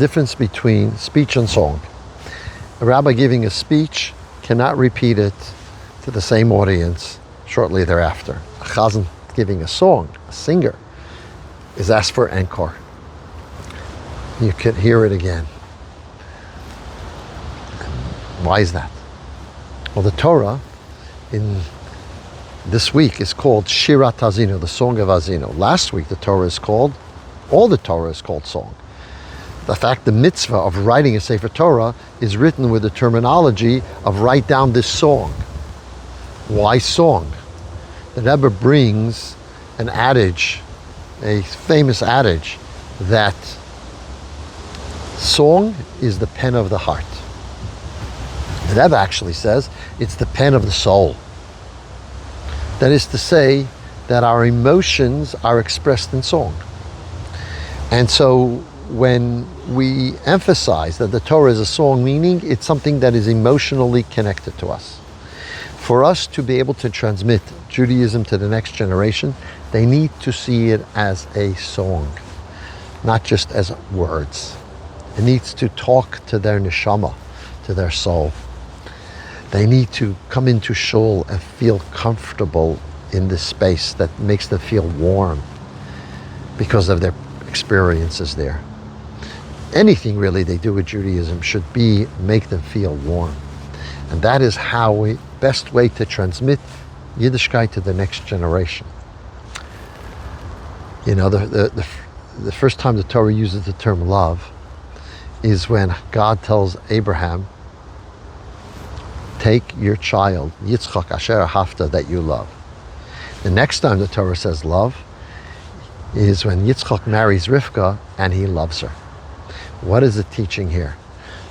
difference between speech and song. A rabbi giving a speech cannot repeat it to the same audience shortly thereafter. A chazan giving a song, a singer, is asked for encore. You can hear it again. Why is that? Well, the Torah in this week is called Shirat Hazinu, the Song of Hazinu. Last week all the Torah is called song. The fact the mitzvah of writing a Sefer Torah is written with the terminology of write down this song. Why song? The Rebbe brings an adage, a famous adage, that song is the pen of the heart. The Rebbe actually says it's the pen of the soul. That is to say that our emotions are expressed in song. And so when we emphasize that the Torah is a song, meaning it's something that is emotionally connected to us. For us to be able to transmit Judaism to the next generation, they need to see it as a song, not just as words. It needs to talk to their neshama, to their soul. They need to come into shul and feel comfortable in this space that makes them feel warm because of their experiences there. Anything really they do with Judaism should make them feel warm. And that is best way to transmit Yiddishkeit to the next generation. You know, the first time the Torah uses the term love is when God tells Abraham, take your child, Yitzchak Asher Ahavta, that you love. The next time the Torah says love is when Yitzchak marries Rivka and he loves her. What is it teaching here?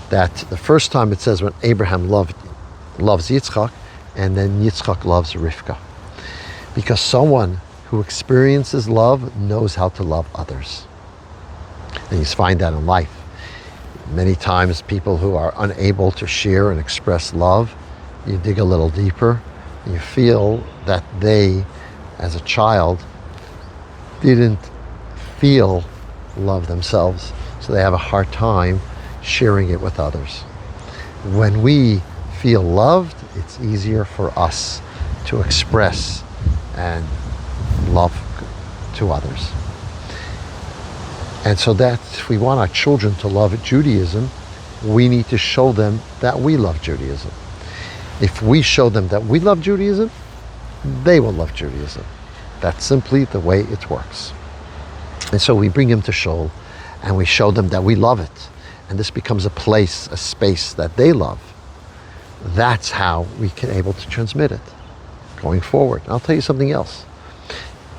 That the first time it says when Abraham loves Yitzchak, and then Yitzchak loves Rivka. Because someone who experiences love knows how to love others. And you find that in life. Many times people who are unable to share and express love, you dig a little deeper, and you feel that they, as a child, didn't feel love themselves, so they have a hard time sharing it with others. When we feel loved, it's easier for us to express and love to others. And so that if we want our children to love Judaism, we need to show them that we love Judaism. If we show them that we love Judaism, they will love Judaism. That's simply the way it works. And so we bring them to shul and we show them that we love it. And this becomes a place, a space that they love. That's how we can able to transmit it going forward. And I'll tell you something else.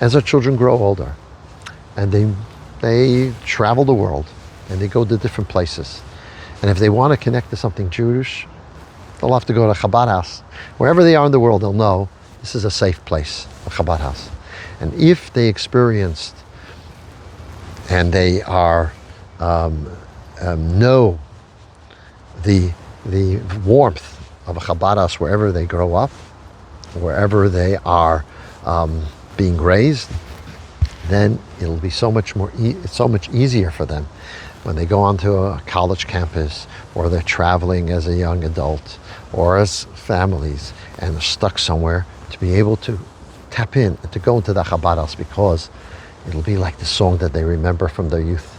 As our children grow older and they travel the world and they go to different places, and if they want to connect to something Jewish, they'll have to go to a Chabad house. Wherever they are in the world, they'll know this is a safe place, a Chabad house. And if they experienced and they are know the warmth of a Chabad house wherever they grow up, wherever they are being raised, then it'll be so much easier for them when they go onto a college campus, or they're traveling as a young adult, or as families, and they're stuck somewhere, to be able to tap in and to go into the Chabad house, because it'll be like the song that they remember from their youth.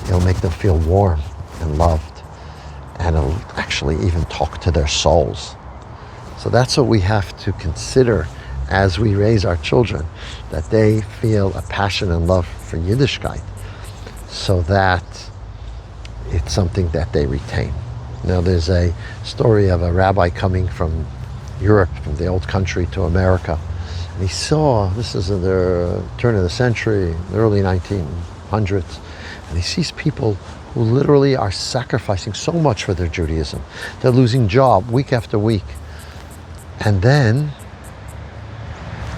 It'll make them feel warm and loved, and it'll actually even talk to their souls. So that's what we have to consider as we raise our children, that they feel a passion and love for Yiddishkeit, so that it's something that they retain. Now, there's a story of a rabbi coming from Europe, from the old country, to America. And he saw, this is in the turn of the century, the early 1900s, and he sees people who literally are sacrificing so much for their Judaism. They're losing job week after week. And then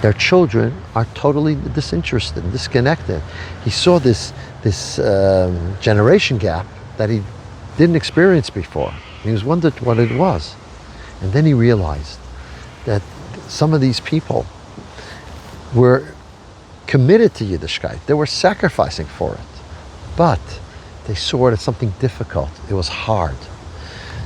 their children are totally disinterested, disconnected. He saw this generation gap that he didn't experience before. He was wondered what it was. And then he realized that some of these people were committed to Yiddishkeit. They were sacrificing for it. But They saw it as something difficult. It was hard.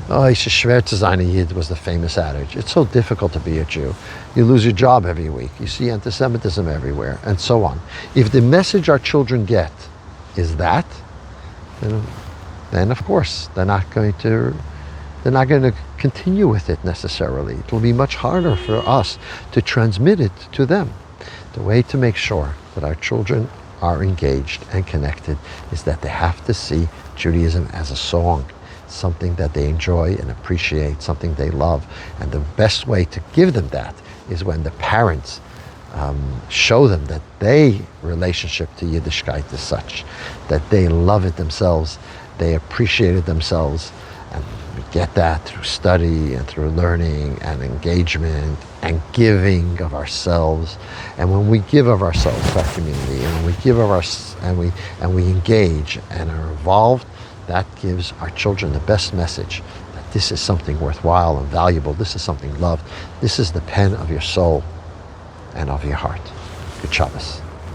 Oh, es ist schwer zu sein ein Yid was the famous adage. It's so difficult to be a Jew. You lose your job every week. You see anti-Semitism everywhere, and so on. If the message our children get is that, then of course they're not going to continue with it necessarily. It will be much harder for us to transmit it to them. The way to make sure that our children are engaged and connected is that they have to see Judaism as a song, something that they enjoy and appreciate, something they love. And the best way to give them that is when the parents show them that their relationship to Yiddishkeit is such that they love it themselves, they appreciate it themselves, and we get that through study and through learning and engagement and giving of ourselves. And when we give of ourselves to our community, and when we give of and we engage and are involved, that gives our children the best message that this is something worthwhile and valuable. This is something loved. This is the pen of your soul and of your heart. Good Shabbos.